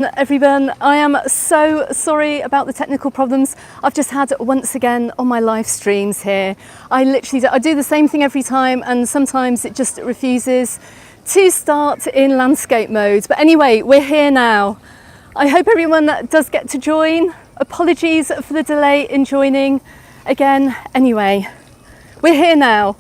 Everyone, I am so sorry about the technical problems I've just had once again on my live streams here. I do the same thing every time, and sometimes it just refuses to start in landscape mode. But anyway, we're here now. I hope everyone does get to join. Apologies for the delay in joining again. Anyway, we're here now.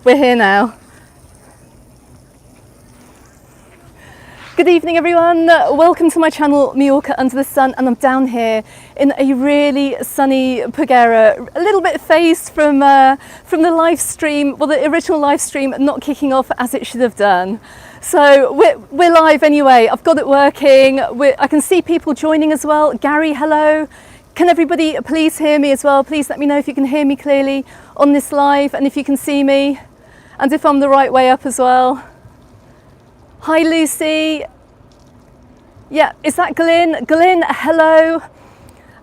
Good evening everyone, welcome to my channel Mallorca Under the Sun, and I'm down here in a really sunny Paguera, a little bit phased from the live stream, well, the original live stream not kicking off as it should have done. So we're live anyway, I've got it working, I can see people joining as well. Gary, hello. Can everybody please hear me as well? Please let me know if you can hear me clearly on this live, and if you can see me, and if I'm the right way up as well. Hi Lucy. Yeah, is that Glyn? Glyn, hello.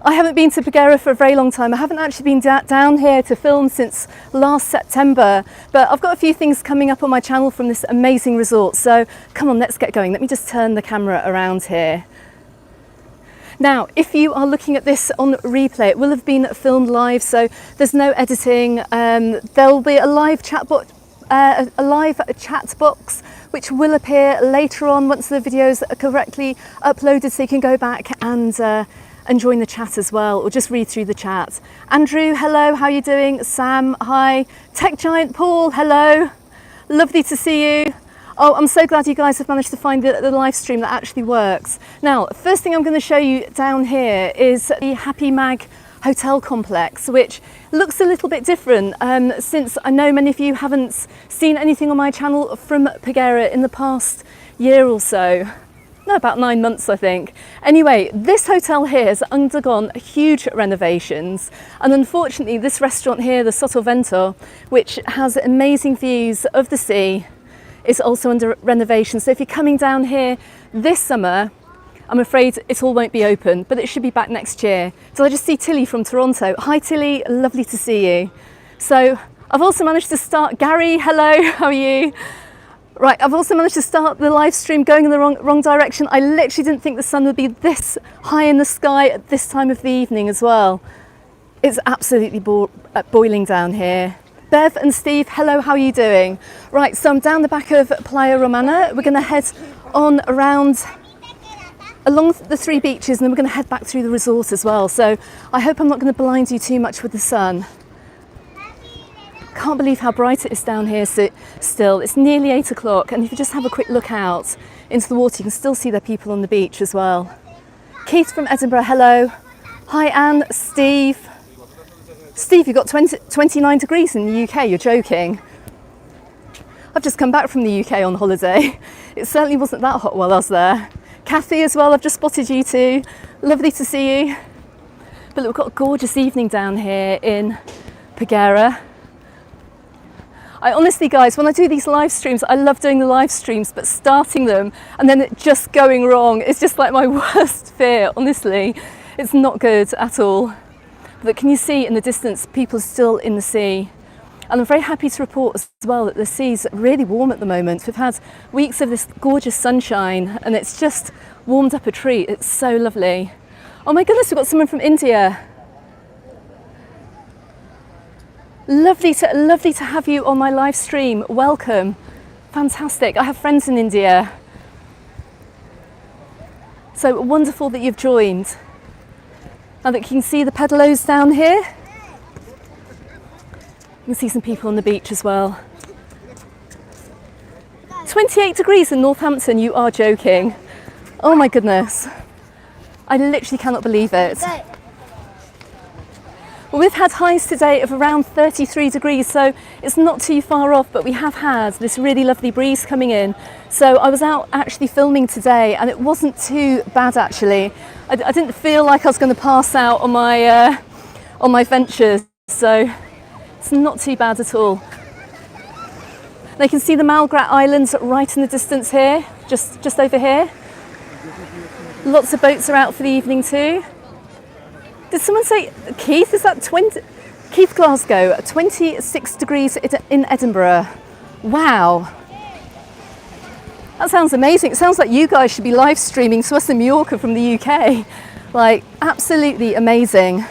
I haven't been to Peguera for a very long time. I haven't actually been down here to film since last September, but I've got a few things coming up on my channel from this amazing resort. So come on, let's get going. Let me just turn the camera around here. Now, if you are looking at this on replay, it will have been filmed live, so there's no editing. There'll be a live chat box which will appear later on once the videos are correctly uploaded, so you can go back and join the chat as well, or just read through the chat. Andrew, hello, how are you doing? Sam, hi. Tech Giant Paul, hello. Lovely to see you. Oh, I'm so glad you guys have managed to find the live stream that actually works. Now, first thing I'm going to show you down here is the Happy Mag hotel complex, which looks a little bit different since I know many of you haven't seen anything on my channel from Peguera in the past year or so. No, about 9 months I think. Anyway, this hotel here has undergone huge renovations, and unfortunately this restaurant here, the Sottovento, which has amazing views of the sea, is also under renovation. So if you're coming down here this summer, I'm afraid it all won't be open, but it should be back next year. So I just see Tilly from Toronto. Hi Tilly, lovely to see you. So I've also managed to start, Gary, hello, how are you? Right, I've also managed to start the live stream going in the wrong direction. I literally didn't think the sun would be this high in the sky at this time of the evening as well. It's absolutely boiling down here. Bev and Steve, hello, how are you doing? Right, so I'm down the back of Playa Romana. We're gonna head on around along the 3 beaches, and then we're going to head back through the resort as well. So I hope I'm not going to blind you too much with the sun. Can't believe how bright it is down here still. It's nearly 8 o'clock, and if you just have a quick look out into the water, you can still see the people on the beach as well. Keith from Edinburgh, hello. Hi Anne, Steve. Steve, you've got 29 degrees in the UK, you're joking. I've just come back from the UK on holiday. It certainly wasn't that hot while I was there. Kathy as well, I've just spotted you too. Lovely to see you. But look, we've got a gorgeous evening down here in Peguera. I honestly, guys, when I do these live streams, I love doing the live streams, but starting them and then it just going wrong is just like my worst fear, honestly. It's not good at all. But can you see in the distance, people are still in the sea? And I'm very happy to report as well that the sea's really warm at the moment. We've had weeks of this gorgeous sunshine, and it's just warmed up a treat. It's so lovely. Oh my goodness, we've got someone from India. Lovely to have you on my live stream. Welcome. Fantastic. I have friends in India. So wonderful that you've joined. Now that you can see the pedalos down here. You can see some people on the beach as well. 28 degrees in Northampton, you are joking. Oh my goodness. I literally cannot believe it. Well, we've had highs today of around 33 degrees, so it's not too far off, but we have had this really lovely breeze coming in. So I was out actually filming today, and it wasn't too bad actually. I didn't feel like I was going to pass out on my ventures, so it's not too bad at all. Now you can see the Malgrat Islands right in the distance here, just over here. Lots of boats are out for the evening too. Did someone say, Keith, is that 20? Keith Glasgow, 26 degrees in Edinburgh. Wow. That sounds amazing. It sounds like you guys should be live streaming to us in Mallorca from the UK. Like, absolutely amazing.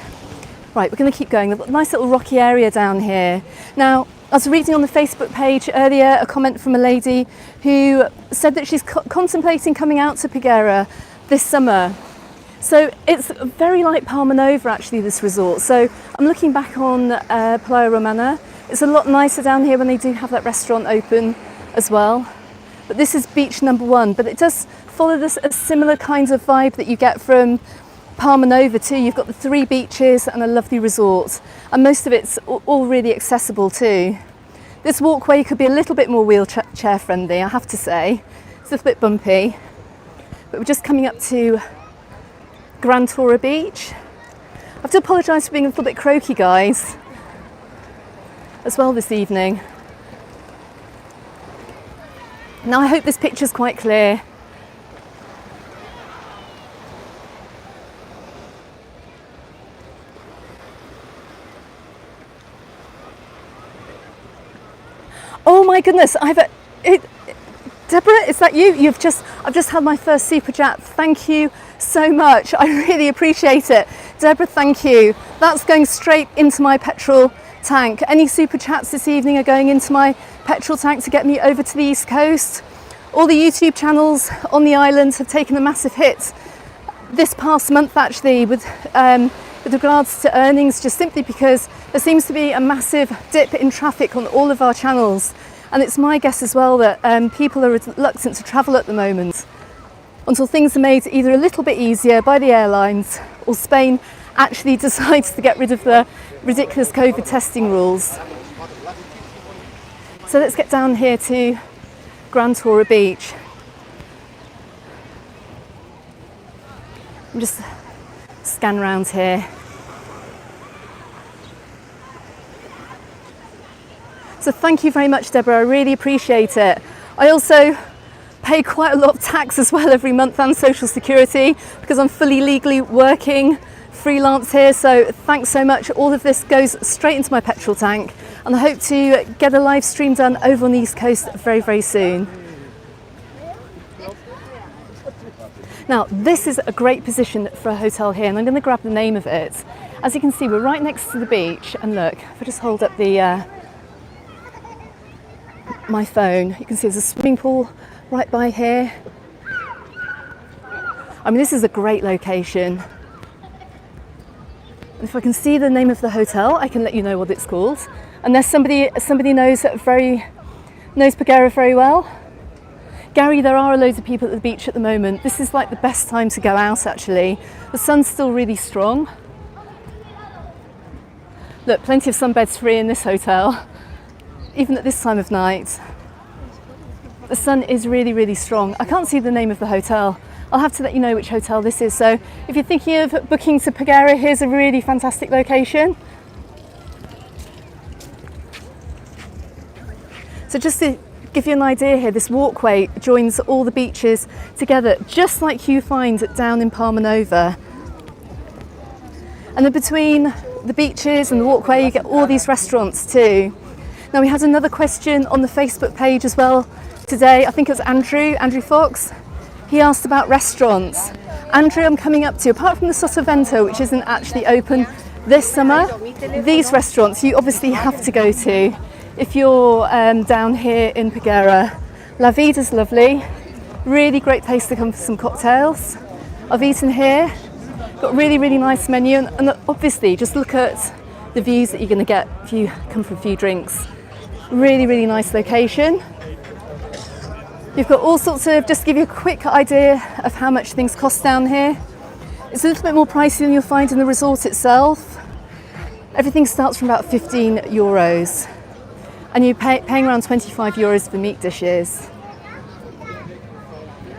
Right, we're going to keep going. We've got a nice little rocky area down here. Now, I was reading on the Facebook page earlier a comment from a lady who said that she's contemplating coming out to Peguera this summer. So it's very like Palma Nova, actually, this resort. So I'm looking back on Playa Romana. It's a lot nicer down here when they do have that restaurant open as well. But this is beach number 1, but it does follow this a similar kind of vibe that you get from Palma Nova too. You've got the 3 beaches and a lovely resort, and most of it's all really accessible too. This walkway could be a little bit more wheelchair friendly, I have to say. It's a little bit bumpy, but we're just coming up to Gran Tora Beach. I have to apologise for being a little bit croaky, guys, as well this evening. Now I hope this picture's quite clear. Oh my goodness, Deborah, is that you? I've just had my first super chat. Thank you so much. I really appreciate it. Deborah, thank you. That's going straight into my petrol tank. Any super chats this evening are going into my petrol tank to get me over to the East Coast. All the YouTube channels on the island have taken a massive hit this past month, actually, with regards to earnings, just simply because there seems to be a massive dip in traffic on all of our channels. And it's my guess as well that people are reluctant to travel at the moment until things are made either a little bit easier by the airlines, or Spain actually decides to get rid of the ridiculous COVID testing rules. So let's get down here to Gran Tora Beach. I'm just scan around here. So thank you very much, Deborah. I really appreciate it. I also pay quite a lot of tax as well every month, and social security, because I'm fully legally working freelance here. So thanks so much. All of this goes straight into my petrol tank, and I hope to get a live stream done over on the East Coast very, very soon. Now, this is a great position for a hotel here, and I'm going to grab the name of it. As you can see, we're right next to the beach, and look, if I just hold up the my phone, you can see there's a swimming pool right by here. I mean, this is a great location. If I can see the name of the hotel, I can let you know what it's called. Unless somebody knows Paguera very well. Gary, there are loads of people at the beach at the moment. This is like the best time to go out, actually. The sun's still really strong. Look, plenty of sunbeds free in this hotel, even at this time of night. The sun is really, really strong. I can't see the name of the hotel. I'll have to let you know which hotel this is. So if you're thinking of booking to Paguera, here's a really fantastic location. So just to give you an idea here, this walkway joins all the beaches together, just like you find down in Palma Nova. And then between the beaches and the walkway, you get all these restaurants too. Now, we had another question on the Facebook page as well today. I think it was Andrew Fox. He asked about restaurants. Andrew, I'm coming up to, apart from the Sotavento, which isn't actually open this summer, these restaurants you obviously have to go to if you're down here in Peguera. La Vida's lovely, really great place to come for some cocktails. I've eaten here, got a really, really nice menu, and obviously just look at the views that you're going to get if you come for a few drinks. Really, really nice location. You've got all sorts of, just to give you a quick idea of how much things cost down here. It's a little bit more pricey than you'll find in the resort itself. Everything starts from about 15 euros. And you're paying around 25 euros for meat dishes.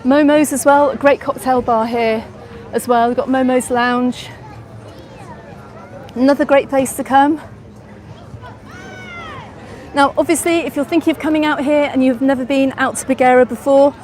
Momo's as well, a great cocktail bar here as well. We've got Momo's Lounge. Another great place to come. Now, obviously, if you're thinking of coming out here and you've never been out to Peguera before,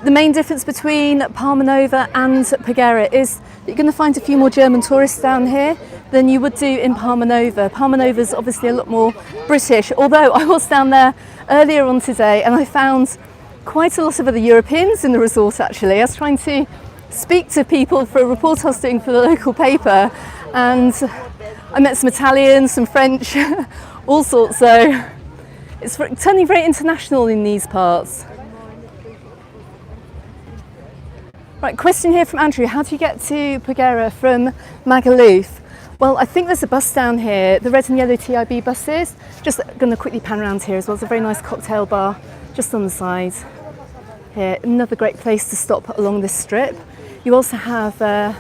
the main difference between Palma Nova and Peguera is that you're going to find a few more German tourists down here than you would do in Palma Nova. Palma Nova is obviously a lot more British, although I was down there earlier on today and I found quite a lot of other Europeans in the resort actually. I was trying to speak to people for a report I was doing for the local paper, and I met some Italians, some French, all sorts, so it's turning very international in these parts. Right, question here from Andrew. How do you get to Peguera from Magaluf? Well, I think there's a bus down here, the red and yellow TIB buses. Just going to quickly pan around here as well. It's a very nice cocktail bar just on the side here. Another great place to stop along this strip. You also have a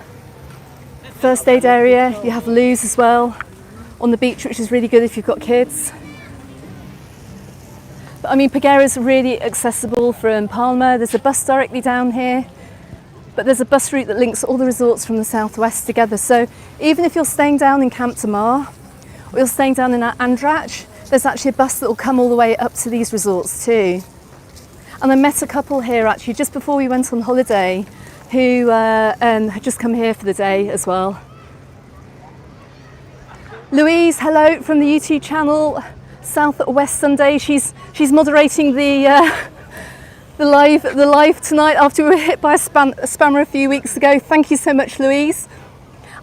first aid area. You have loos as well on the beach, which is really good if you've got kids. But I mean, Peguera is really accessible from Palma. There's a bus directly down here. But there's a bus route that links all the resorts from the southwest together. So even if you're staying down in Camp de Mar or you're staying down in Andratx, there's actually a bus that will come all the way up to these resorts too. And I met a couple here actually just before we went on holiday who had just come here for the day as well. Louise, hello from the YouTube channel Southwest Sunday. She's moderating the live tonight after we were hit by a spammer a few weeks ago. Thank you so much, Louise.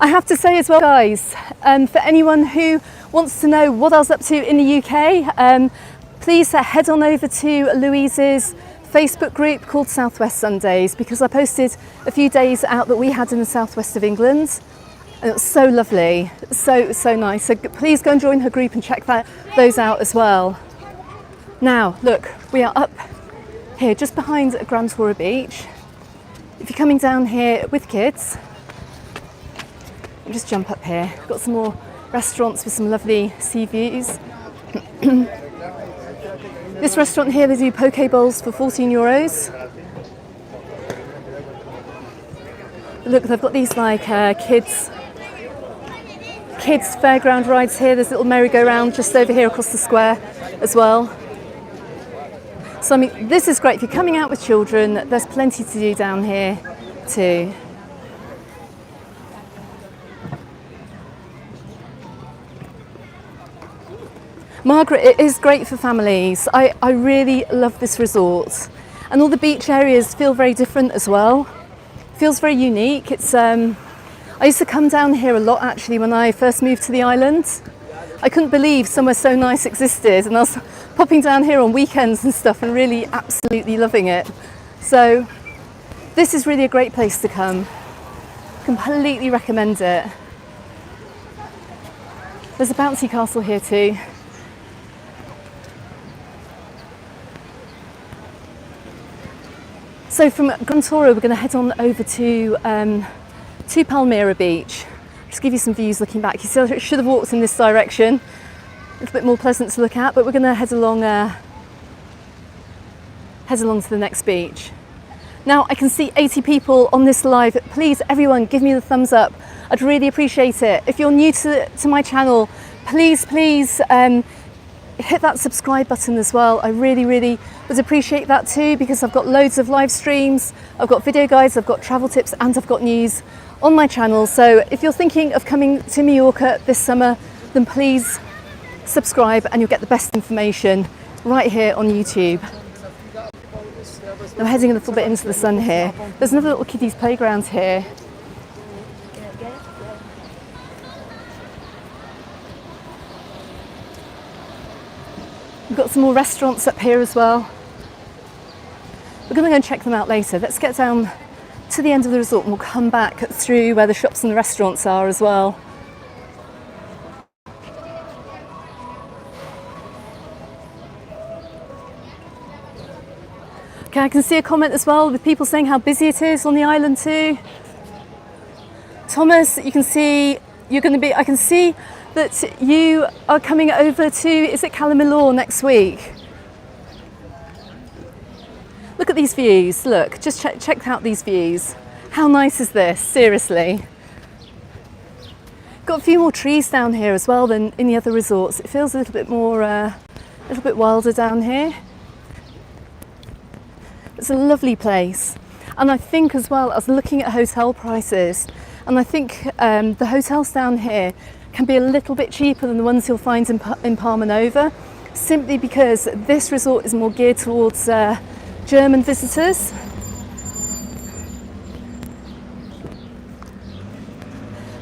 I have to say as well, guys, for anyone who wants to know what I was up to in the UK, please head on over to Louise's Facebook group called Southwest Sundays, because I posted a few days out that we had in the southwest of England, and it was so lovely, so nice. So please go and join her group and check those out as well. Now, look, we are up here just behind Gran Tora Beach. If you're coming down here with kids, you just jump up here. We've got some more restaurants with some lovely sea views. This restaurant here, they do poke bowls for 14 euros. Look, they've got these like kids fairground rides here. There's a little merry-go-round just over here across the square as well. So I mean, this is great if you're coming out with children. There's plenty to do down here too. Margaret, it is great for families. I really love this resort, and all the beach areas feel very different as well. Feels very unique. It's I used to come down here a lot actually when I first moved to the island. I couldn't believe somewhere so nice existed, and I was popping down here on weekends and stuff and really absolutely loving it. So this is really a great place to come. Completely recommend it. There's a bouncy castle here too. So from Gran Tora we're going to head on over to Palmyra Beach. Just give you some views looking back. You see, I should have walked in this direction. A little bit more pleasant to look at, but we're going to head along to the next beach. Now I can see 80 people on this live. Please, everyone, give me the thumbs up. I'd really appreciate it. If you're new to my channel, please hit that subscribe button as well. I really would appreciate that too, because I've got loads of live streams, I've got video guides, I've got travel tips, and I've got news on my channel. So if you're thinking of coming to Mallorca this summer, then please subscribe and you'll get the best information right here on YouTube. I'm heading a little bit into the sun here. There's another little kiddies playground here. We've got some more restaurants up here as well. We're going to go and check them out later. Let's get down to the end of the resort and we'll come back through where the shops and the restaurants are as well. Okay, I can see a comment as well with people saying how busy it is on the island too. Thomas, you can see I can see that you are coming over to, is it Calamilor next week? Look at these views, look, just check out these views. How nice is this, seriously? Got a few more trees down here as well than in the other resorts. It feels a little bit more, a little bit wilder down here. It's a lovely place. And I think as well, I was looking at hotel prices, and I think the hotels down here can be a little bit cheaper than the ones you'll find in Palma Nova, simply because this resort is more geared towards German visitors.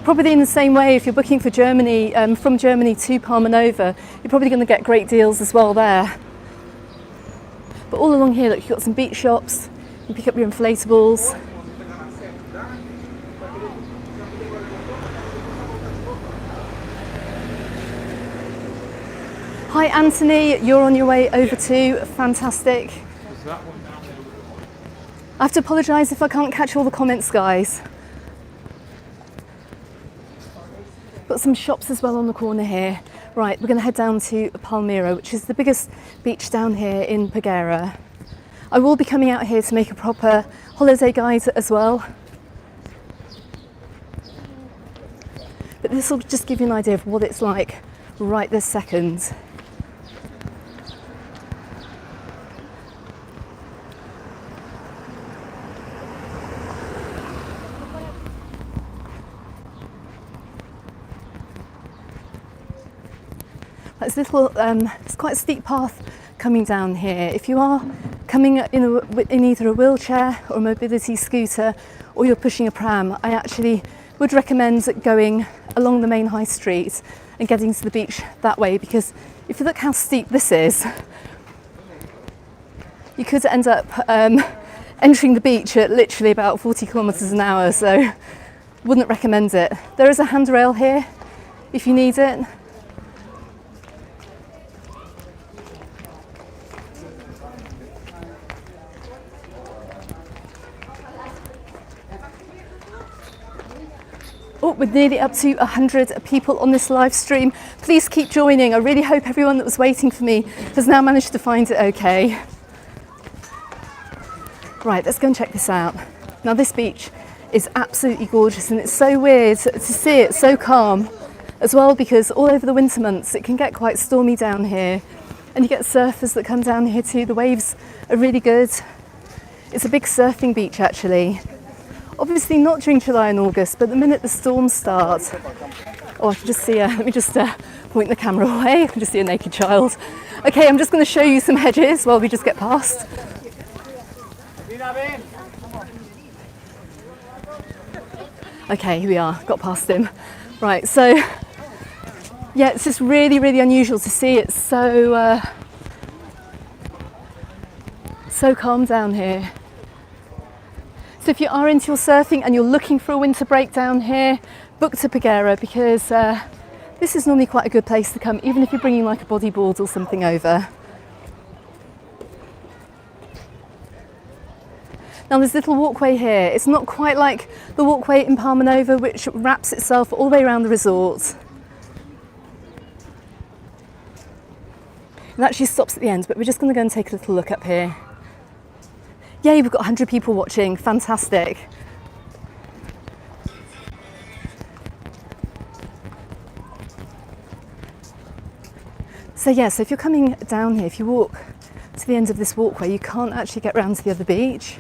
Probably in the same way, if you're booking for Germany, from Germany to Palma Nova, you're probably going to get great deals as well there. But all along here, look, you've got some beach shops. You pick up your inflatables. Hi Anthony, you're on your way over too. Fantastic. I have to apologise if I can't catch all the comments, guys. Got some shops as well on the corner here. Right, we're going to head down to Palmyra, which is the biggest beach down here in Peguera. I will be coming out here to make a proper holiday guide as well. But this will just give you an idea of what it's like right this second. There's it's quite a steep path coming down here. If you are coming in either a wheelchair or a mobility scooter, or you're pushing a pram, I actually would recommend going along the main high street and getting to the beach that way, because if you look how steep this is, you could end up entering the beach at literally about 40 kilometres an hour, so wouldn't recommend it. There is a handrail here if you need it. Oh, we're nearly up to 100 people on this live stream. Please keep joining. I really hope everyone that was waiting for me has now managed to find it okay. Right, let's go and check this out. Now this beach is absolutely gorgeous, and it's so weird to see it so calm as well, because all over the winter months it can get quite stormy down here, and you get surfers that come down here too. The waves are really good. It's a big surfing beach actually. Obviously not during July and August, but the minute the storms start, oh, I can just see, let me just point the camera away, I can just see a naked child. Okay, I'm just going to show you some hedges while we just get past. Okay, here we are, got past him. Right, so, yeah, it's just really, really unusual to see it so calm down here. So if you are into your surfing and you're looking for a winter break down here, book to Paguera, because this is normally quite a good place to come, even if you're bringing like a bodyboard or something over. Now there's a little walkway here. It's not quite like the walkway in Palma Nova, which wraps itself all the way around the resort. It actually stops at the end, but we're just going to go and take a little look up here. Yay, we've got 100 people watching, fantastic. So yeah, so if you're coming down here, if you walk to the end of this walkway, you can't actually get round to the other beach,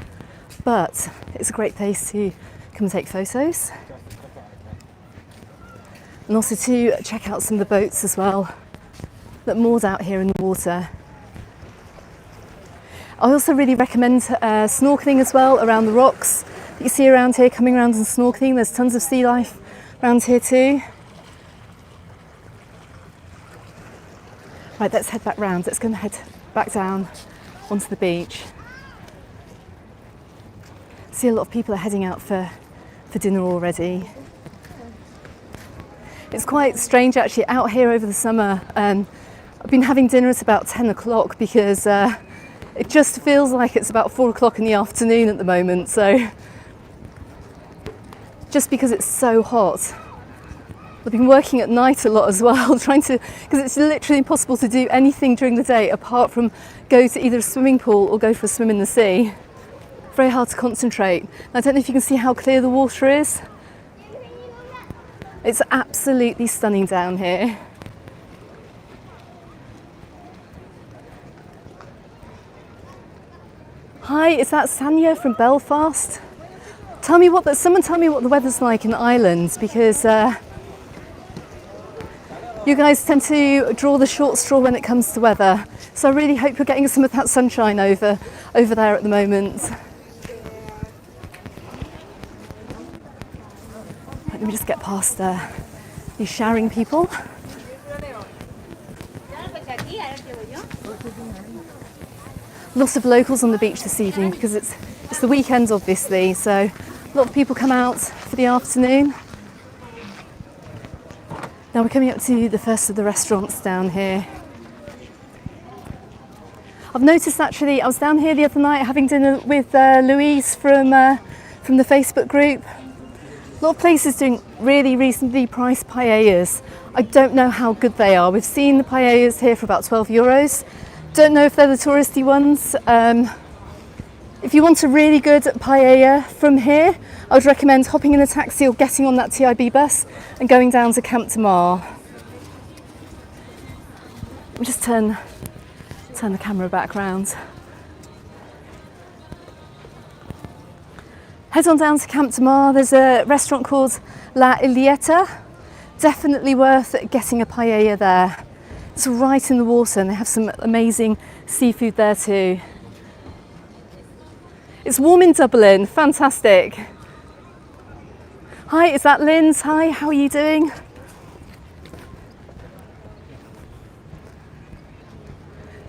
but it's a great place to come and take photos. And also to check out some of the boats as well that are moored out here in the water. I also really recommend snorkeling as well around the rocks that you see around here, coming around and snorkeling. There's tons of sea life around here too. Right, let's head back round. Let's go and head back down onto the beach. See, a lot of people are heading out for dinner already. It's quite strange actually out here over the summer. I've been having dinner at about 10 o'clock because it just feels like it's about 4 o'clock in the afternoon at the moment, so just because it's so hot. I've been working at night a lot as well, because it's literally impossible to do anything during the day apart from go to either a swimming pool or go for a swim in the sea. Very hard to concentrate. I don't know if you can see how clear the water is. It's absolutely stunning down here. Hi, is that Sanya from Belfast? Someone tell me what the weather's like in Ireland, because yeah, You guys tend to draw the short straw when it comes to weather, so I really hope you're getting some of that sunshine over there at the moment. Right, let me just get past these showering people. Lots of locals on the beach this evening because it's the weekend obviously, so a lot of people come out for the afternoon. Now we're coming up to the first of the restaurants down here. I've noticed actually, I was down here the other night having dinner with Louise from the Facebook group. A lot of places doing really reasonably priced paellas. I don't know how good they are. We've seen the paellas here for about €12. Don't know if they're the touristy ones. If you want a really good paella from here, I would recommend hopping in a taxi or getting on that TIB bus and going down to Camp de Mar. Let me just turn the camera back round. Head on down to Camp de Mar. There's a restaurant called La Ilieta. Definitely worth getting a paella there. It's right in the water and they have some amazing seafood there too. It's warm in Dublin, fantastic. Hi, is that Lynn's? Hi, how are you doing?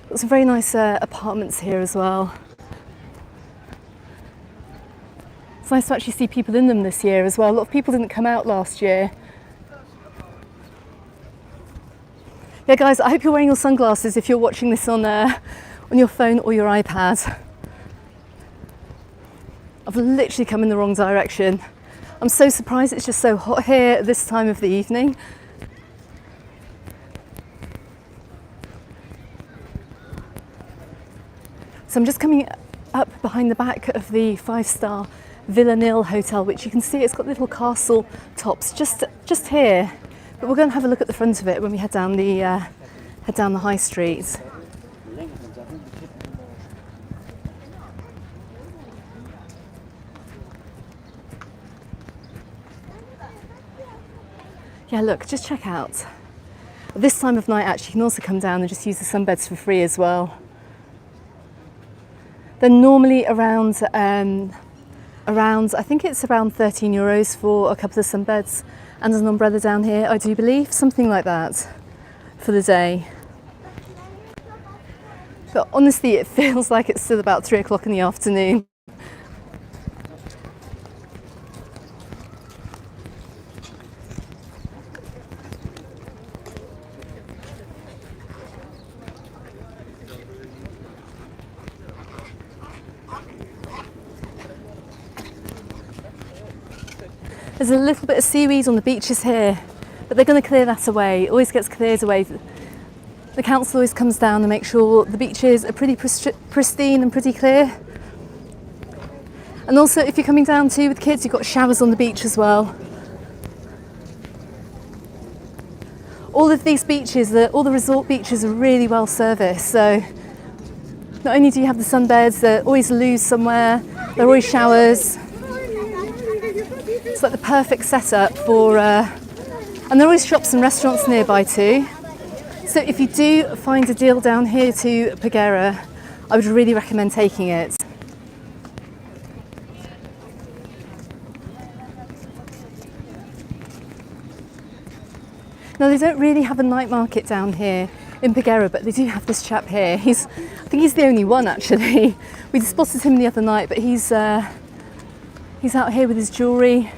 Got some very nice apartments here as well. It's nice to actually see people in them this year as well. A lot of people didn't come out last year. Yeah guys, I hope you're wearing your sunglasses if you're watching this on your phone or your iPad. I've literally come in the wrong direction. I'm so surprised it's just so hot here at this time of the evening. So I'm just coming up behind the back of the 5-star Villa Nil hotel, which you can see it's got little castle tops just here. But we're going to have a look at the front of it when we head down the high street. Yeah, look, just check out. At this time of night, actually, you can also come down and just use the sunbeds for free as well. They're normally around, I think it's around €13 for a couple of sunbeds and an umbrella down here, I do believe, something like that for the day. But honestly, it feels like it's still about 3 o'clock in the afternoon. There's a little bit of seaweed on the beaches here, but they're going to clear that away. It always gets cleared away. The council always comes down and makes sure the beaches are pretty pristine and pretty clear. And also, if you're coming down too with kids, you've got showers on the beach as well. All of these beaches, all the resort beaches are really well serviced. So not only do you have the sunbeds, there are always loos somewhere, there are always showers. It's like the perfect setup for, and there are always shops and restaurants nearby too. So if you do find a deal down here to Peguera, I would really recommend taking it. Now they don't really have a night market down here in Peguera, but they do have this chap here. I think he's the only one actually. We spotted him the other night, but he's out here with his jewellery.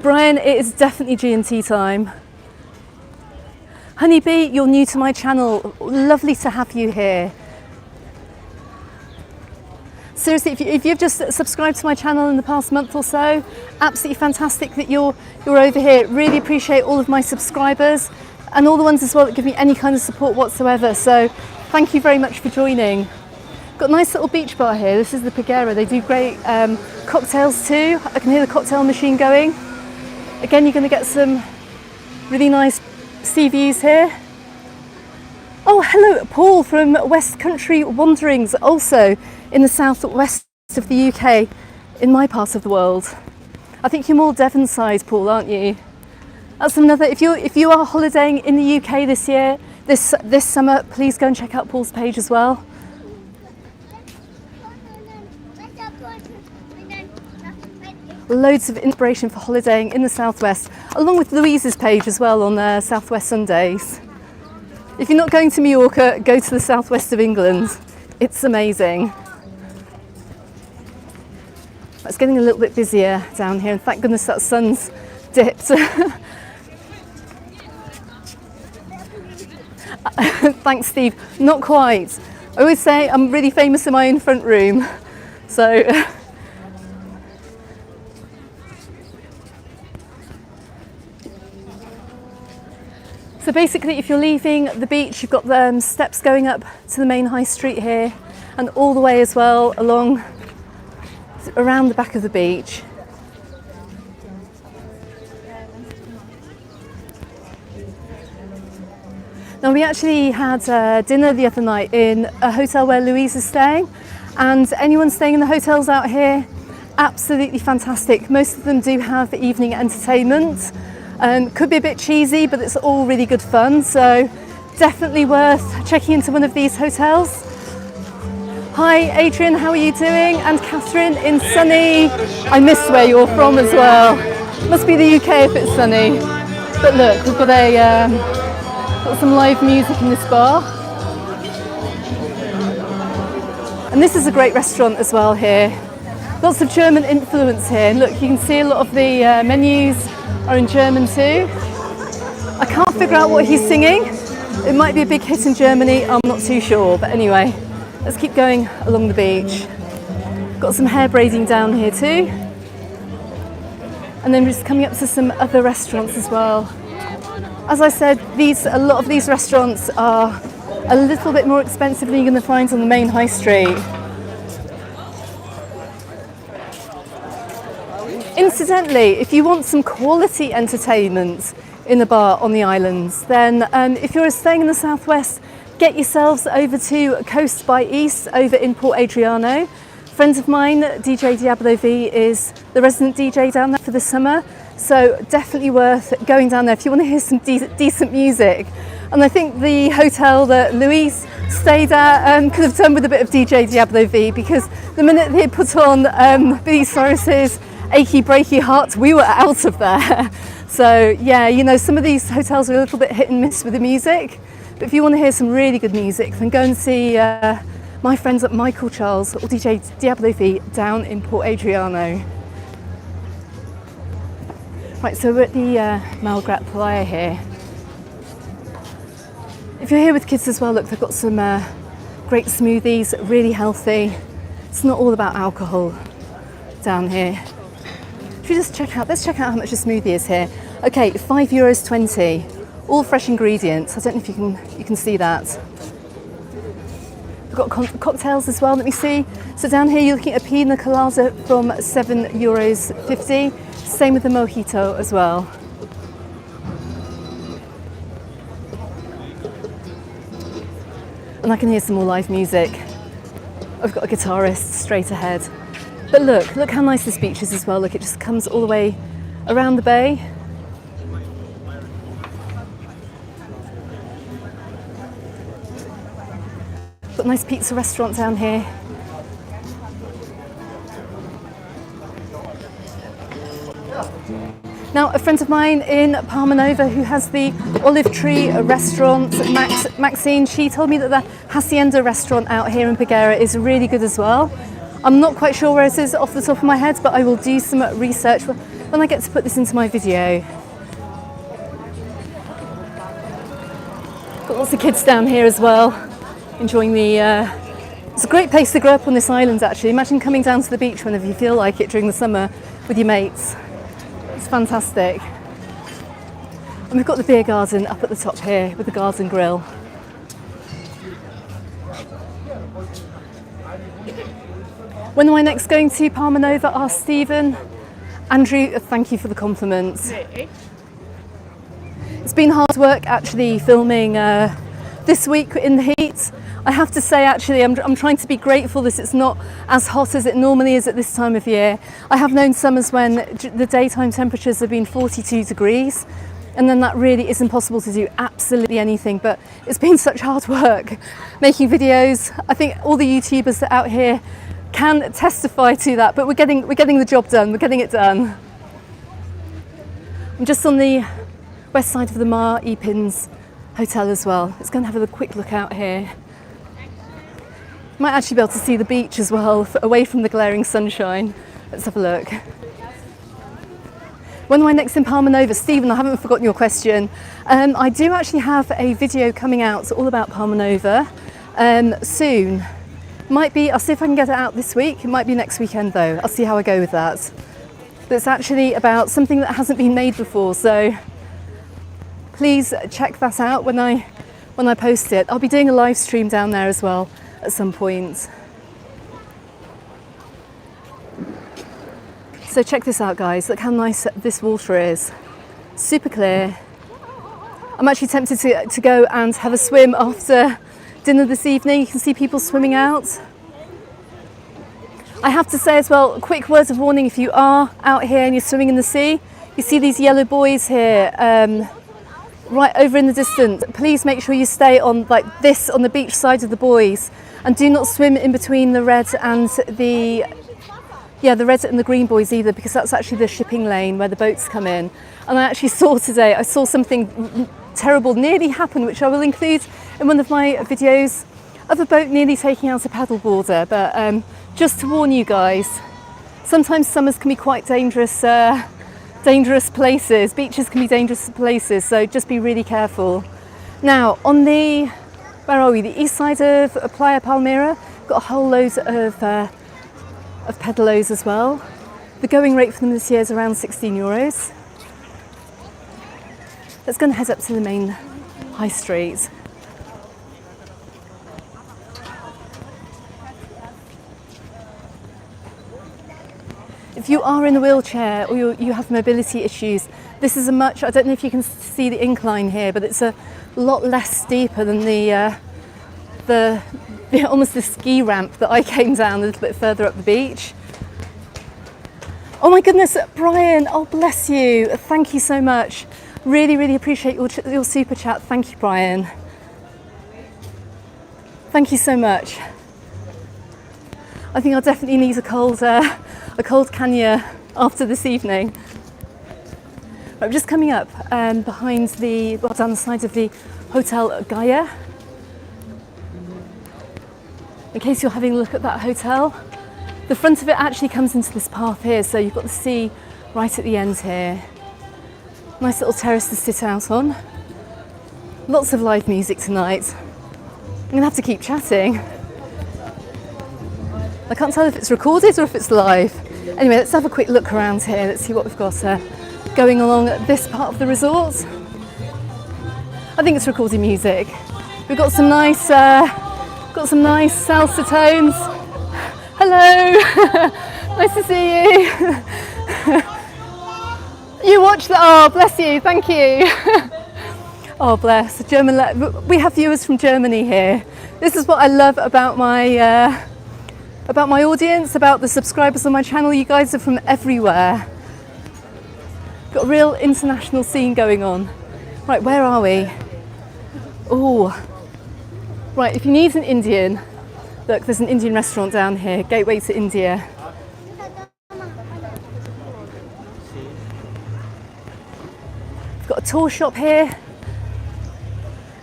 Brian, it is definitely G&T time. Honeybee, you're new to my channel. Lovely to have you here. Seriously, if you've just subscribed to my channel in the past month or so, absolutely fantastic that you're over here. Really appreciate all of my subscribers and all the ones as well that give me any kind of support whatsoever. So thank you very much for joining. Got a nice little beach bar here. This is the Paguera. They do great cocktails too. I can hear the cocktail machine going. Again, you're going to get some really nice sea views here. Oh, hello, Paul from West Country Wanderings, also in the southwest of the UK, in my part of the world. I think you're more Devon side, Paul, aren't you? That's another. If you are holidaying in the UK this year, this summer, please go and check out Paul's page as well. Loads of inspiration for holidaying in the southwest, along with Louise's page as well on Southwest Sundays. If you're not going to Mallorca, go to the southwest of England. It's amazing. It's getting a little bit busier down here, and thank goodness that sun's dipped. Thanks, Steve. Not quite. I always say I'm really famous in my own front room. So. So basically, if you're leaving the beach, you've got the steps going up to the main high street here, and all the way as well along around the back of the beach. Now, we actually had dinner the other night in a hotel where Louise is staying, and anyone staying in the hotels out here, absolutely fantastic. Most of them do have evening entertainment. Could be a bit cheesy, but it's all really good fun, so definitely worth checking into one of these hotels. Hi Adrian, how are you doing? And Catherine in sunny, I missed where you're from as well. Must be the UK if it's sunny. But look, we've got got some live music in this bar. And this is a great restaurant as well here. Lots of German influence here. Look, you can see a lot of the menus are in German too. I can't figure out what he's singing. It might be a big hit in Germany, I'm not too sure. But anyway, let's keep going along the beach. Got some hair braiding down here too. And then we're just coming up to some other restaurants as well. As I said, a lot of these restaurants are a little bit more expensive than you're going to find on the main high street. Incidentally, if you want some quality entertainment in a bar on the islands, then if you're staying in the southwest, get yourselves over to Coast by East over in Port Adriano. A friend of mine, DJ Diablo V, is the resident DJ down there for the summer, so definitely worth going down there if you want to hear some decent music. And I think the hotel that Louise stayed at could have done with a bit of DJ Diablo V, because the minute they put on Billy Cyrus's Achy Breaky Heart, we were out of there. So yeah, you know, some of these hotels are a little bit hit and miss with the music, but if you want to hear some really good music, then go and see my friends at Michael Charles or DJ Diablo V down in Port Adriano. Right, so we're at the Malgrat Playa here. If you're here with kids as well, look, they've got some great smoothies, really healthy. It's not all about alcohol down here. Let's check out how much a smoothie is here. Okay, €5.20, all fresh ingredients. I don't know if you can see that. We've got cocktails as well, let me see. So down here you're looking at a pina colada from €7.50. Same with the mojito as well. And I can hear some more live music. I've got a guitarist straight ahead. But look how nice this beach is as well. Look, it just comes all the way around the bay. Got a nice pizza restaurant down here. Now, a friend of mine in Palma Nova who has the Olive Tree restaurant, Maxine, she told me that the Hacienda restaurant out here in Peguera is really good as well. I'm not quite sure where it is off the top of my head, but I will do some research when I get to put this into my video. Got lots of kids down here as well, enjoying the... It's a great place to grow up on this island, actually. Imagine coming down to the beach whenever you feel like it during the summer with your mates. It's fantastic. And we've got the beer garden up at the top here with the garden grill. When am I next going to Palma Nova? Asked Stephen. Andrew, thank you for the compliments. It's been hard work actually filming this week in the heat. I have to say, actually, I'm trying to be grateful that it's not as hot as it normally is at this time of year. I have known summers when the daytime temperatures have been 42 degrees, and then that really is impossible to do absolutely anything. But it's been such hard work making videos. I think all the YouTubers that are out here can testify to that, but we're getting the job done. We're getting it done. I'm just on the west side of the Mar Epins Hotel as well. Let's go and have a quick look out here. Might actually be able to see the beach as well, away from the glaring sunshine. Let's have a look. When am I next in Palma Nova? Stephen, I haven't forgotten your question. I do actually have a video coming out all about Palma Nova soon. Might be, I'll see if I can get it out this week. It might be next weekend though. I'll see how I go with that. But it's actually about something that hasn't been made before, so please check that out when I post it. I'll be doing a live stream down there as well at some point. So check this out, guys. Look how nice this water is. Super clear. I'm actually tempted to go and have a swim after dinner this evening. You can see people swimming out. I have to say as well, a quick word of warning, if you are out here and you're swimming in the sea, you see these yellow buoys here right over in the distance. Please make sure you stay on like this on the beach side of the buoys, and do not swim in between the red and the red and the green buoys either, because that's actually the shipping lane where the boats come in. And I actually saw today, I saw something terrible nearly happen, which I will include in one of my videos, of a boat nearly taking out a paddleboarder. But just to warn you guys, sometimes summers can be quite dangerous places. Beaches can be dangerous places, so just be really careful. Now, on the, where are we? The east side of Playa Palmyra, got a whole load of pedalos as well. The going rate for them this year is around €16. Let's go and head up to the main high street. If you are in a wheelchair or you have mobility issues, this is I don't know if you can see the incline here, but it's a lot less steeper than the almost the ski ramp that I came down a little bit further up the beach. Oh my goodness, Brian, oh bless you. Thank you so much. Really, really appreciate your super chat. Thank you, Brian. Thank you so much. I think I'll definitely need a cold canya after this evening. I'm just coming up down the side of the Hotel Gaia. In case you're having a look at that hotel, the front of it actually comes into this path here, so you've got the sea right at the end here. Nice little terrace to sit out on. Lots of live music tonight. I'm gonna have to keep chatting. I can't tell if it's recorded or if it's live. Anyway, let's have a quick look around here. Let's see what we've got going along this part of the resort. I think it's recording music. We've got some nice salsa tones. Hello, nice to see you. You watched that? Oh, bless you, thank you. Oh, bless. We have viewers from Germany here. This is what I love about my audience, about the subscribers on my channel. You guys are from everywhere. Got a real international scene going on. Right, where are we? Oh, right, if you need an Indian, look, there's an Indian restaurant down here, Gateway to India. We've got a tour shop here.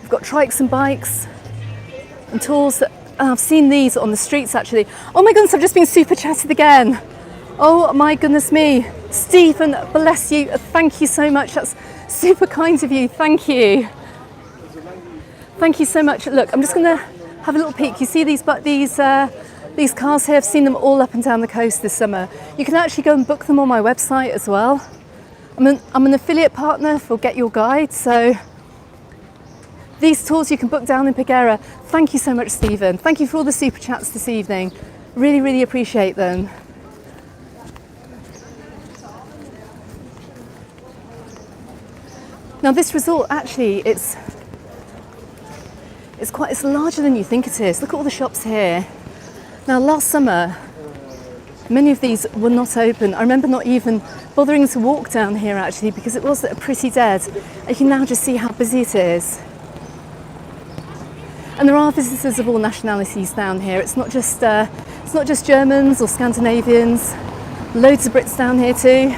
We've got trikes and bikes and tours that I've seen these on the streets actually. Oh my goodness, I've just been super chatted again. Oh my goodness me. Stephen, bless you. Thank you so much. That's super kind of you. Thank you. Thank you so much. Look, I'm just going to have a little peek. You see these cars here? I've seen them all up and down the coast this summer. You can actually go and book them on my website as well. I'm an affiliate partner for Get Your Guide, so these tours you can book down in Peguera. Thank you so much, Stephen. Thank you for all the super chats this evening. Really, really appreciate them. Now this resort actually, it's It's larger than you think it is. Look at all the shops here. Now, last summer, many of these were not open. I remember not even bothering to walk down here actually because it was pretty dead. You can now just see how busy it is. And there are visitors of all nationalities down here. It's not just Germans or Scandinavians. Loads of Brits down here too.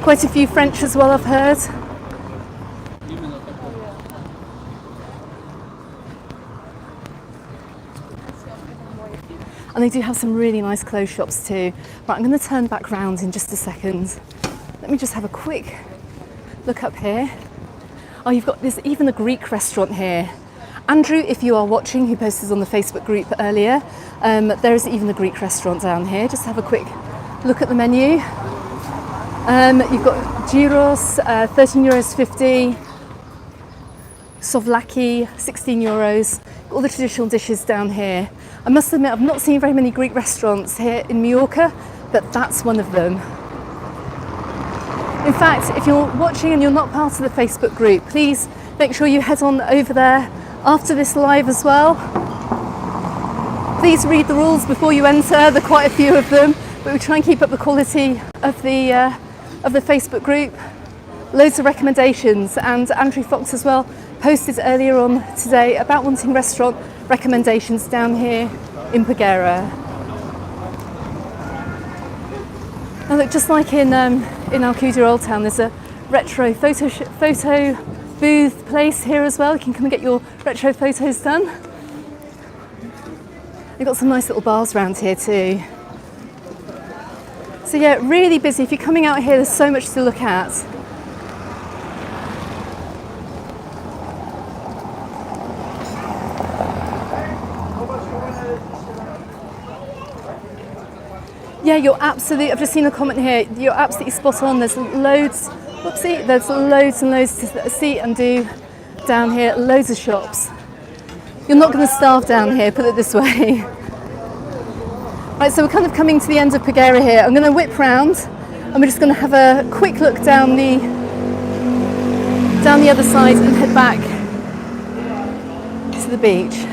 Quite a few French as well, I've heard. And they do have some really nice clothes shops too. Right, I'm going to turn back round in just a second. Let me just have a quick look up here. Oh, there's even a Greek restaurant here. Andrew, if you are watching, who posted on the Facebook group earlier, there is even a Greek restaurant down here. Just have a quick look at the menu. You've got gyros, €13.50, souvlaki, €16. All the traditional dishes down here. I must admit, I've not seen very many Greek restaurants here in Mallorca, but that's one of them. In fact, if you're watching and you're not part of the Facebook group, please make sure you head on over there after this live as well. Please read the rules before you enter. There are quite a few of them, but we try and keep up the quality of the Facebook group. Loads of recommendations, and Andrew Fox as well posted earlier on today about wanting restaurant recommendations down here in Paguera. And look, just like in Alcudia Old Town, there's a retro photo booth place here as well. You can come and get your retro photos done. They've got some nice little bars around here too. So yeah, really busy. If you're coming out here, there's so much to look at. Yeah, you're absolutely, I've just seen a comment here, you're absolutely spot on. There's loads, there's loads and loads to see and do down here, loads of shops. You're not going to starve down here, put it this way. Right, so we're kind of coming to the end of Peguera here. I'm going to whip round and we're just going to have a quick look down the other side and head back to the beach.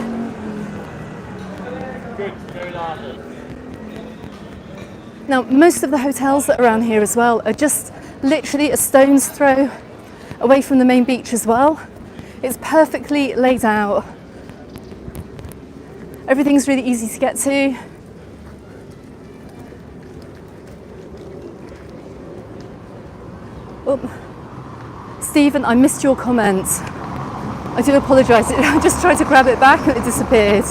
Now, most of the hotels that are around here as well are just literally a stone's throw away from the main beach as well. It's perfectly laid out. Everything's really easy to get to. Oh, Stephen, I missed your comment. I do apologise. I just tried to grab it back and it disappeared.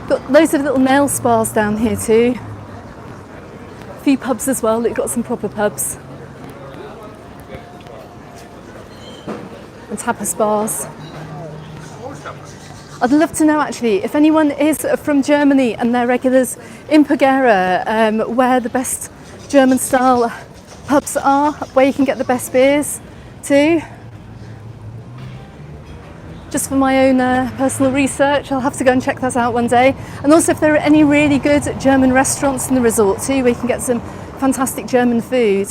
Got loads of little nail spas down here too. A few pubs as well. We've got some proper pubs. And tapas bars. I'd love to know actually if anyone is from Germany and they're regulars in Peguera, where the best German style pubs are, where you can get the best beers too. Just for my own personal research, I'll have to go and check that out one day. And also if there are any really good German restaurants in the resort too, where you can get some fantastic German food.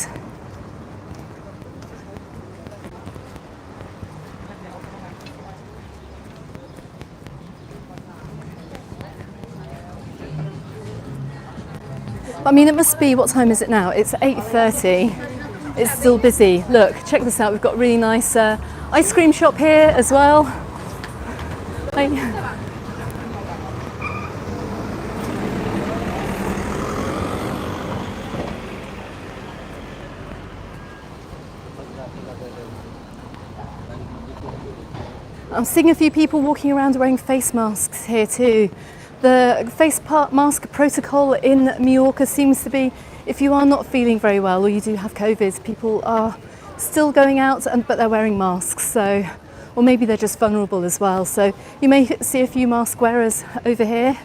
I mean, it must be, what time is it now? It's 8:30. It's still busy. Look, check this out. We've got a really nice ice cream shop here as well. Hi. I'm seeing a few people walking around wearing face masks here too. The face mask protocol in Mallorca seems to be, if you are not feeling very well or you do have COVID, people are still going out but they're wearing masks. So, or maybe they're just vulnerable as well. So you may see a few mask wearers over here.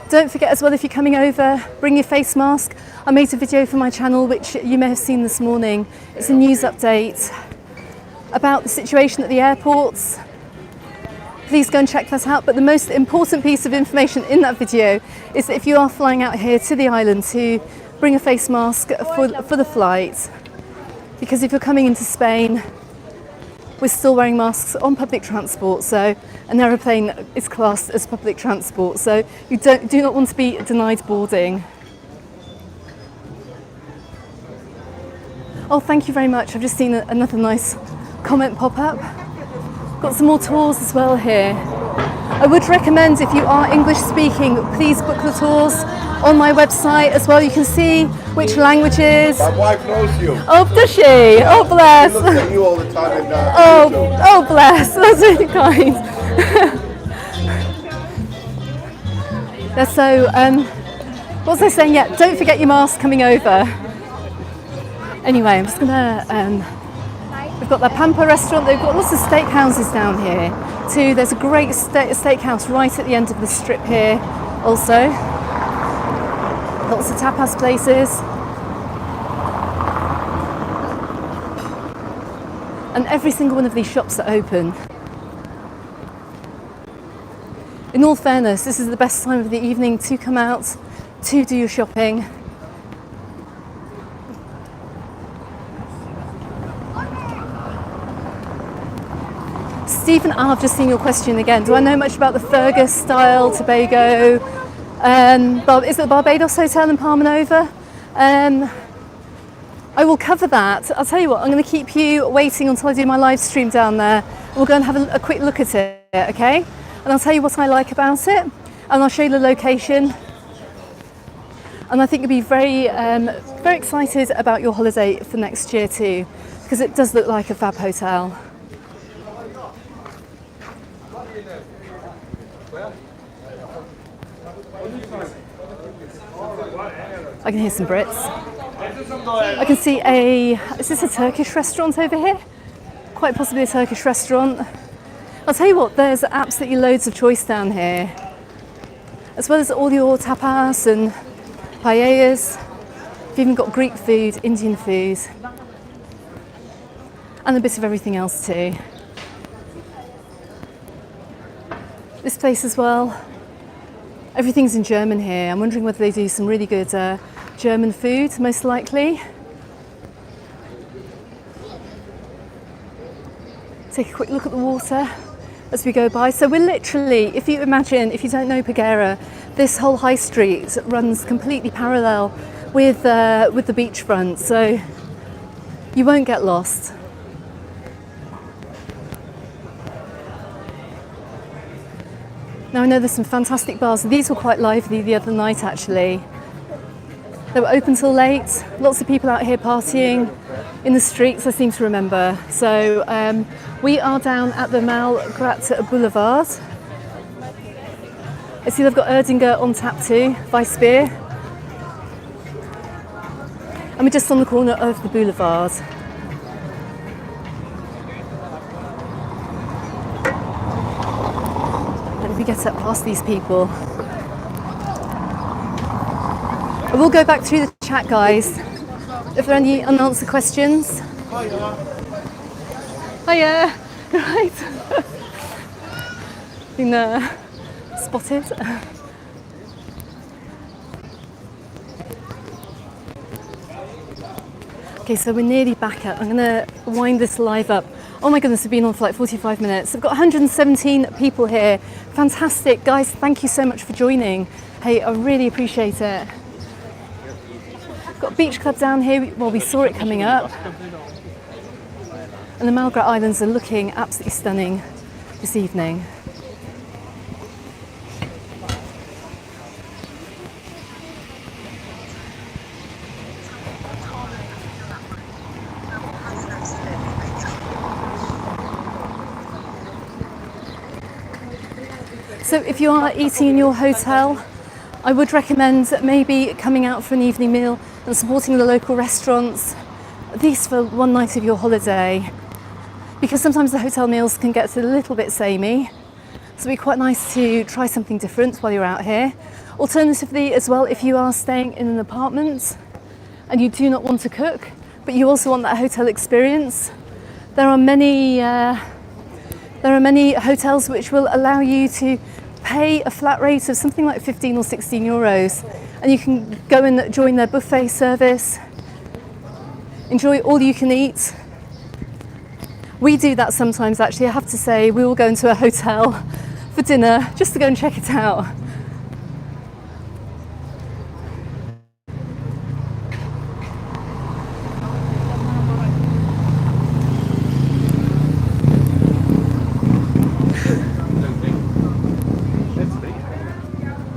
Don't forget as well, if you're coming over, bring your face mask. I made a video for my channel, which you may have seen this morning. It's a news update about the situation at the airports. Please go and check that out. But the most important piece of information in that video is that if you are flying out here to the island, to bring a face mask for the flight. Because if you're coming into Spain, we're still wearing masks on public transport. So an aeroplane is classed as public transport. So you do not want to be denied boarding. Oh, thank you very much. I've just seen another nice comment pop up. Got some more tours as well here. I would recommend, if you are English speaking, please book the tours on my website as well. You can see which languages. My wife knows you. Oh, does she? Oh, bless. She looks at you all the time. Oh, bless. That's really kind. Yeah, so, what was I saying? Yeah, don't forget your mask coming over. Anyway, I'm just gonna, we've got the Pampa restaurant. They've got lots of steakhouses down here too. There's a great steakhouse right at the end of the strip here also. Lots of tapas places. And every single one of these shops are open. In all fairness, this is the best time of the evening to come out to do your shopping. Stephen, I've just seen your question again. Do I know much about the Fergus style Tobago? Is it the Barbados Hotel in Palma Nova? I will cover that. I'll tell you what, I'm going to keep you waiting until I do my live stream down there. We'll go and have a quick look at it, okay? And I'll tell you what I like about it, and I'll show you the location. And I think you'll be very, very excited about your holiday for next year too, because it does look like a fab hotel. I can hear some Brits. I can see is this a Turkish restaurant over here? Quite possibly a Turkish restaurant. I'll tell you what, there's absolutely loads of choice down here. As well as all your tapas and paellas. You've even got Greek food, Indian food. And a bit of everything else too. This place as well. Everything's in German here. I'm wondering whether they do some really good German food, most likely. Take a quick look at the water as we go by. So we're literally, if you don't know Peguera, this whole high street runs completely parallel with the beachfront, so you won't get lost. Now I know there's some fantastic bars. These were quite lively the other night actually. They were open till late. Lots of people out here partying in the streets, I seem to remember. So we are down at the Mallorca Boulevard. I see they've got Erdinger on tap too, Weiss beer. And we're just on the corner of the Boulevard. We get up past these people. I will go back through the chat, guys. If there are any unanswered questions. Hiya. Right. Been spotted. Okay, so we're nearly back up. I'm going to wind this live up. Oh my goodness, we've been on for like 45 minutes. I've got 117 people here. Fantastic. Guys, thank you so much for joining. Hey, I really appreciate it. Got a beach club down here. Well, we saw it coming up. And the Mallorca Islands are looking absolutely stunning this evening. So if you are eating in your hotel, I would recommend maybe coming out for an evening meal and supporting the local restaurants, at least for one night of your holiday, because sometimes the hotel meals can get a little bit samey. So it'd be quite nice to try something different while you're out here. Alternatively as well, if you are staying in an apartment and you do not want to cook, but you also want that hotel experience, there are many hotels which will allow you to pay a flat rate of something like 15 or 16 euros, and you can go and join their buffet service, enjoy all you can eat. We do that sometimes actually. I have to say, we will go into a hotel for dinner just to go and check it out.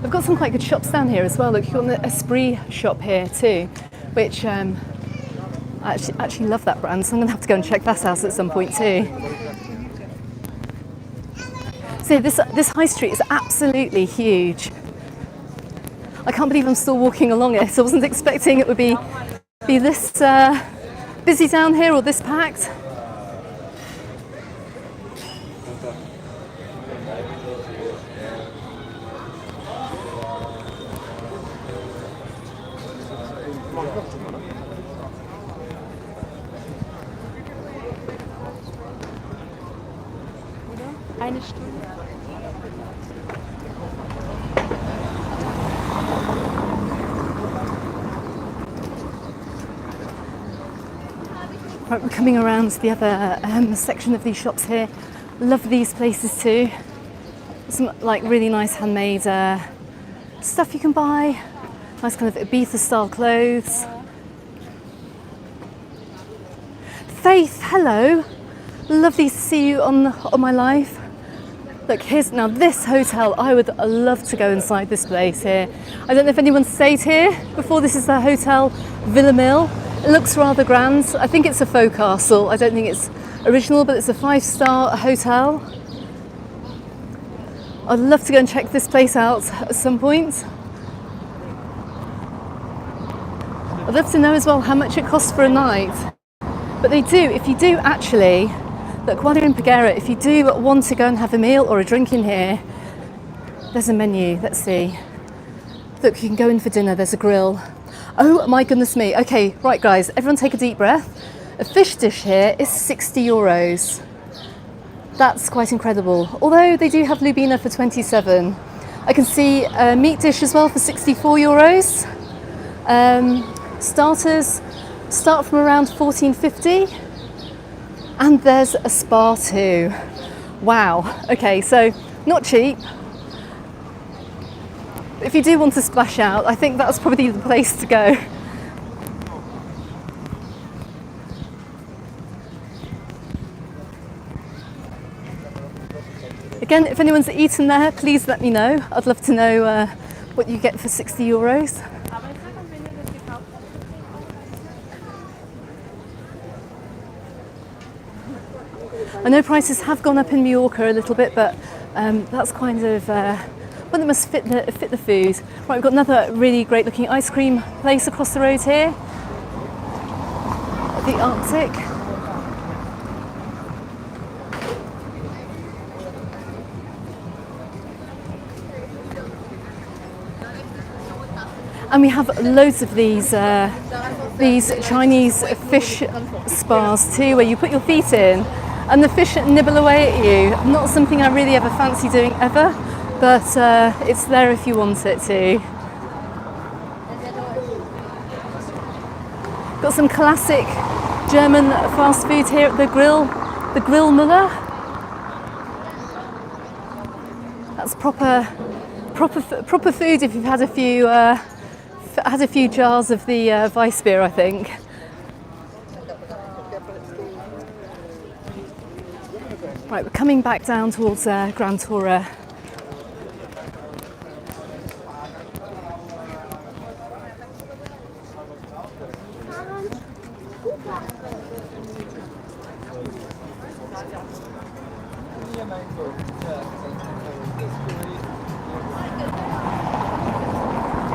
I've got some quite good shops down here as well. Look, you've got the Esprit shop here too, which I actually love that brand, so I'm going to have to go and check that out at some point too. So this high street is absolutely huge. I can't believe I'm still walking along it. I wasn't expecting it would be this busy down here or this packed. Eine Stunde. Right, we're coming around to the other section of these shops here. Love these places too. Some like really nice handmade stuff you can buy. Nice kind of Ibiza style clothes. Faith, hello. Lovely to see you on my live. Look, here's now this hotel. I would love to go inside this place here. I don't know if anyone's stayed here before. This is the Hotel Villa Mill. It looks rather grand. I think it's a faux castle. I don't think it's original, but it's a 5-star hotel. I'd love to go and check this place out at some point. I'd love to know as well how much it costs for a night. But they do, if you do actually, look, while you're in Peguera, if you do want to go and have a meal or a drink in here, there's a menu. Let's see. Look, you can go in for dinner. There's a grill. Oh my goodness me. Okay, right guys, everyone take a deep breath. A fish dish here is 60 euros. That's quite incredible. Although they do have lubina for 27. I can see a meat dish as well for 64 euros. Starters start from around 14.50. And there's a spa too. Wow. Okay, so not cheap. If you do want to splash out, I think that's probably the place to go. Again, if anyone's eaten there, please let me know. I'd love to know what you get for 60 euros. I know prices have gone up in Mallorca a little bit, but that's kind of one that must fit the food. Right, we've got another really great looking ice cream place across the road here. The Arctic. And we have loads of these Chinese fish spas too, where you put your feet in and the fish nibble away at you. Not something I really ever fancy doing ever, but it's there if you want it to. Got some classic German fast food here at the Grill Muller. That's proper food if you've had a few jars of the Weiss beer, I think. Right, we're coming back down towards Gran Tora.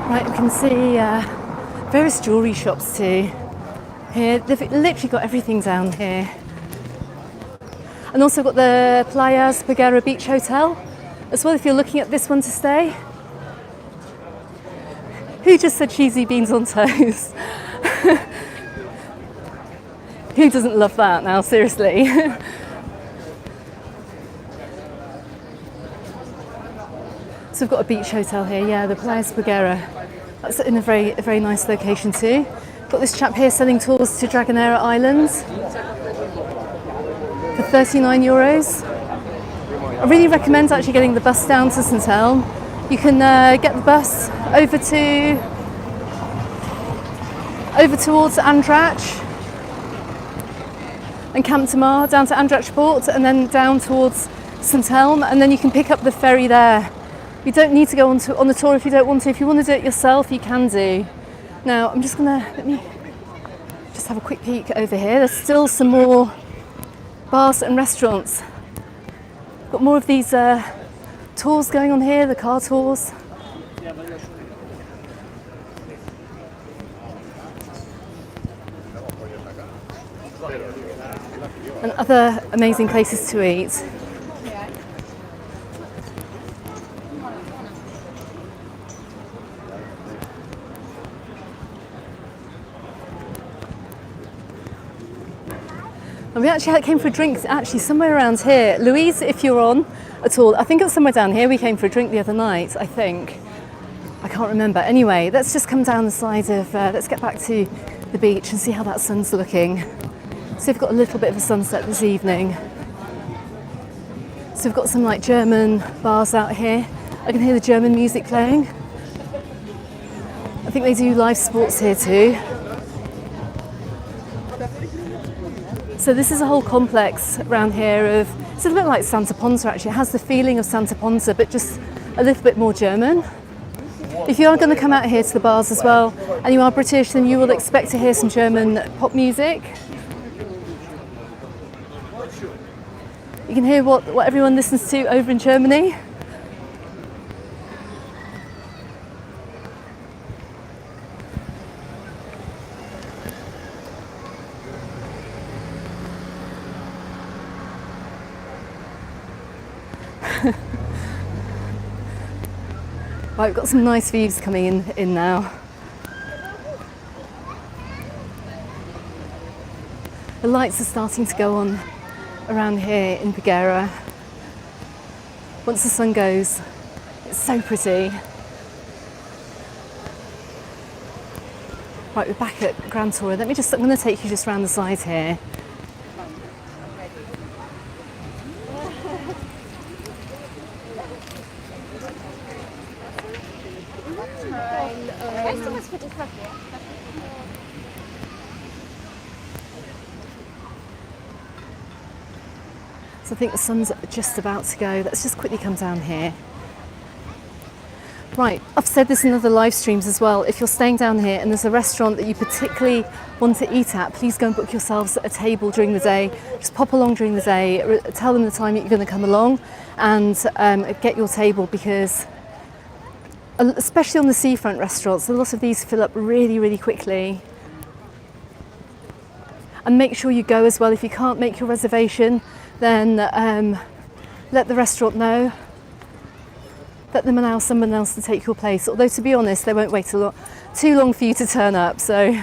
Right, we can see various jewellery shops too. Here, they've literally got everything down here. And also got the Paguera Beach Hotel as well, if you're looking at this one to stay. Who just said cheesy beans on toast? Who doesn't love that now, seriously? So we've got a beach hotel here, yeah, the Playa Paguera. That's in a very nice location too. Got this chap here selling tours to Dragonera Islands for €39. I really recommend actually getting the bus down to St Helm. You can get the bus over towards Andrach and Camptomar, down to Andrach Port, and then down towards St Helm, and then you can pick up the ferry there. You don't need to go on the tour if you don't want to. If you want to do it yourself, you can do. Now, I'm just gonna, let me just have a quick peek over here. There's still some more bars and restaurants. Got more of these tours going on here, the car tours. And other amazing places to eat. And we actually came for a drink actually somewhere around here. Louise, if you're on at all, I think it was somewhere down here. We came for a drink the other night, I think. I can't remember. Anyway, let's just come down the side of, let's get back to the beach and see how that sun's looking. So we've got a little bit of a sunset this evening. So we've got some like German bars out here. I can hear the German music playing. I think they do live sports here too. So this is a whole complex around here of, it's a little bit like Santa Ponsa actually. It has the feeling of Santa Ponsa, but just a little bit more German. If you are going to come out here to the bars as well, and you are British, then you will expect to hear some German pop music. You can hear what everyone listens to over in Germany. Right, we've got some nice views coming in now. The lights are starting to go on around here in Peguera. Once the sun goes, it's so pretty. Right, we're back at Gran Tora. I'm going to take you just around the side here. So I think the sun's just about to go. Let's just quickly come down here. Right, I've said this in other live streams as well. If you're staying down here and there's a restaurant that you particularly want to eat at, please go and book yourselves a table during the day. Just pop along during the day, tell them the time that you're going to come along and get your table, because especially on the seafront restaurants, a lot of these fill up really, really quickly. And make sure you go as well. If you can't make your reservation, then let the restaurant know. Let them allow someone else to take your place. Although, to be honest, they won't wait too long for you to turn up. So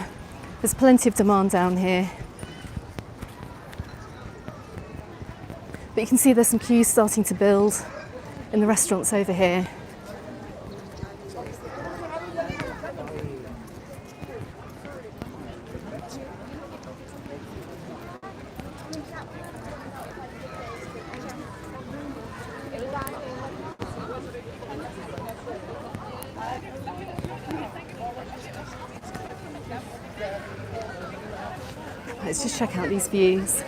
there's plenty of demand down here. But you can see there's some queues starting to build in the restaurants over here. Let's just check out these views.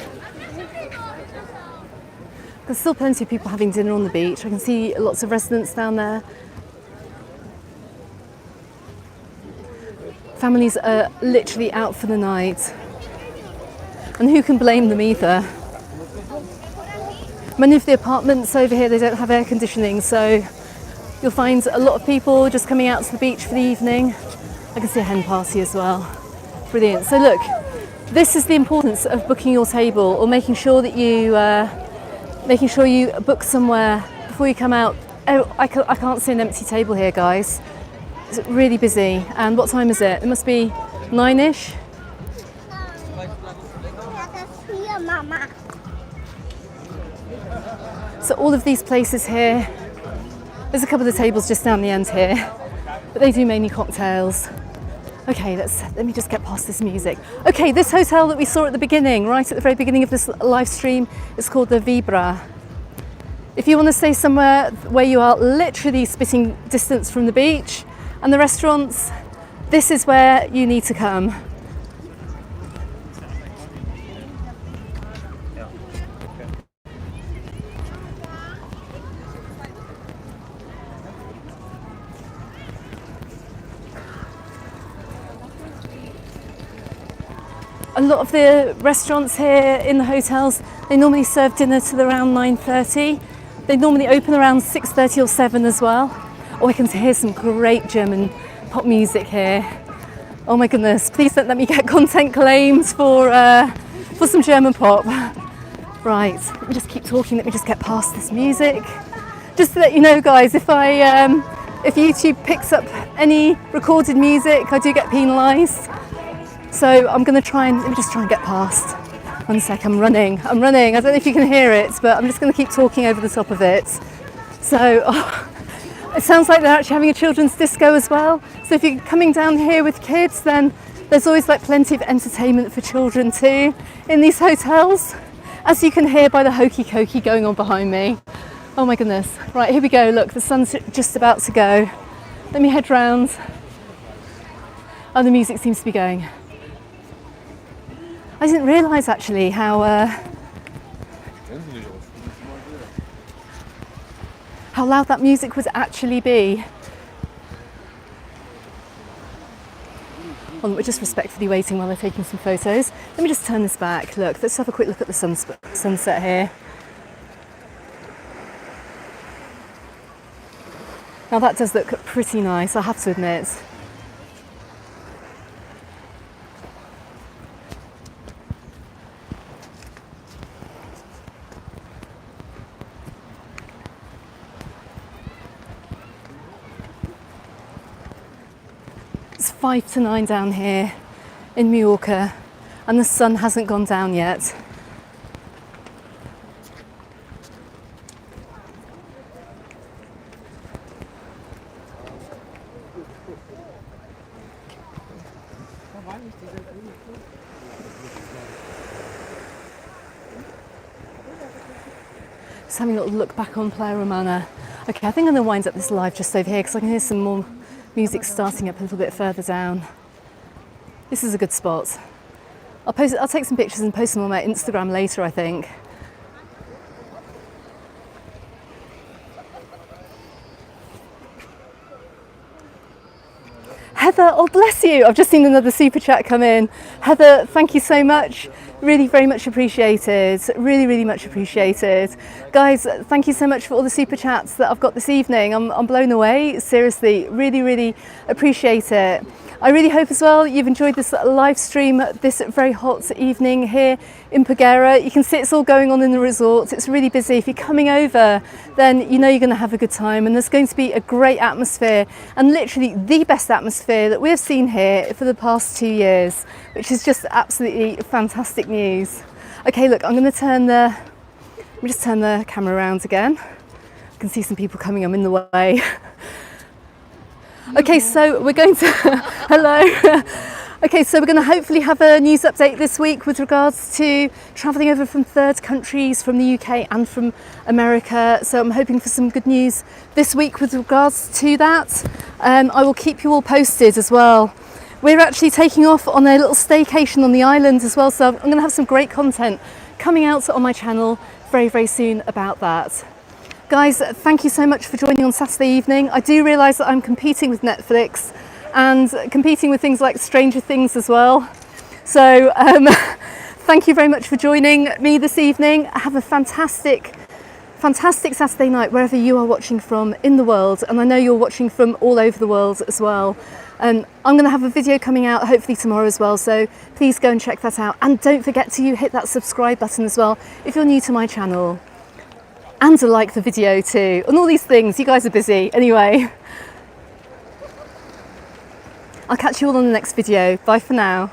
There's still plenty of people having dinner on the beach. I can see lots of residents down there. Families are literally out for the night. And who can blame them either? Many of the apartments over here, they don't have air conditioning, so you'll find a lot of people just coming out to the beach for the evening. I can see a hen party as well. Brilliant. So look, this is the importance of booking your table, or making sure that you book somewhere before you come out. Oh, I can't see an empty table here, guys. It's really busy. And what time is it? It must be 9-ish. So all of these places here, there's a couple of the tables just down the end here, but they do mainly cocktails. Okay, let me just get past this music. Okay, this hotel that we saw at the beginning, right at the very beginning of this live stream, is called the Vibra. If you want to stay somewhere where you are literally spitting distance from the beach and the restaurants, this is where you need to come. A lot of the restaurants here in the hotels, they normally serve dinner till around 9:30. They normally open around 6:30 or 7 as well. Oh, I can hear some great German pop music here. Oh my goodness, please don't let me get content claims for some German pop. Right, let me just keep talking, let me just get past this music. Just to let you know guys, if YouTube picks up any recorded music, I do get penalised. So I'm going to let me just try and get past. 1 sec, I'm running. I don't know if you can hear it, but I'm just going to keep talking over the top of it. So, it sounds like they're actually having a children's disco as well. So if you're coming down here with kids, then there's always like plenty of entertainment for children too in these hotels, as you can hear by the hokey cokey going on behind me. Oh my goodness. Right, here we go. Look, the sun's just about to go. Let me head round. Oh, the music seems to be going. I didn't realise actually how loud that music would actually be. Well, we're just respectfully waiting while they're taking some photos. Let me just turn this back. Look, let's have a quick look at the sunset here. Now that does look pretty nice, I have to admit. It's 5 to 9 down here in Mallorca and the sun hasn't gone down yet. Just having a little look back on Playa Romana. Okay, I think I'm going to wind up this live just over here because I can hear some more music starting up a little bit further down. This is a good spot. I'll take some pictures and post them on my Instagram later, I think. Heather, oh bless you, I've just seen another super chat come in. Heather, thank you so much. Really very much appreciated. Really much appreciated. Guys, thank you so much for all the super chats that I've got this evening. I'm blown away, seriously, really appreciate it. I really hope as well you've enjoyed this live stream this very hot evening here in Peguera. You can see it's all going on in the resort. It's really busy. If you're coming over, then you know you're going to have a good time, and there's going to be a great atmosphere, and literally the best atmosphere that we have seen here for the past 2 years, which is just absolutely fantastic news. Okay, look, let me just turn the camera around again. I can see some people coming. I'm in the way. Okay, so we're going to, hello. Okay, so we're going to hopefully have a news update this week with regards to travelling over from third countries, from the UK and from America. So I'm hoping for some good news this week with regards to that. I will keep you all posted as well. We're actually taking off on a little staycation on the island as well. So I'm going to have some great content coming out on my channel very soon about that. Guys, thank you so much for joining on Saturday evening. I do realise that I'm competing with Netflix and competing with things like Stranger Things as well. So thank you very much for joining me this evening. Have a fantastic Saturday night wherever you are watching from in the world, and I know you're watching from all over the world as well. I'm going to have a video coming out hopefully tomorrow as well, so please go and check that out, and don't forget to hit that subscribe button as well if you're new to my channel. And to like the video too, and all these things. You guys are busy. Anyway, I'll catch you all on the next video. Bye for now.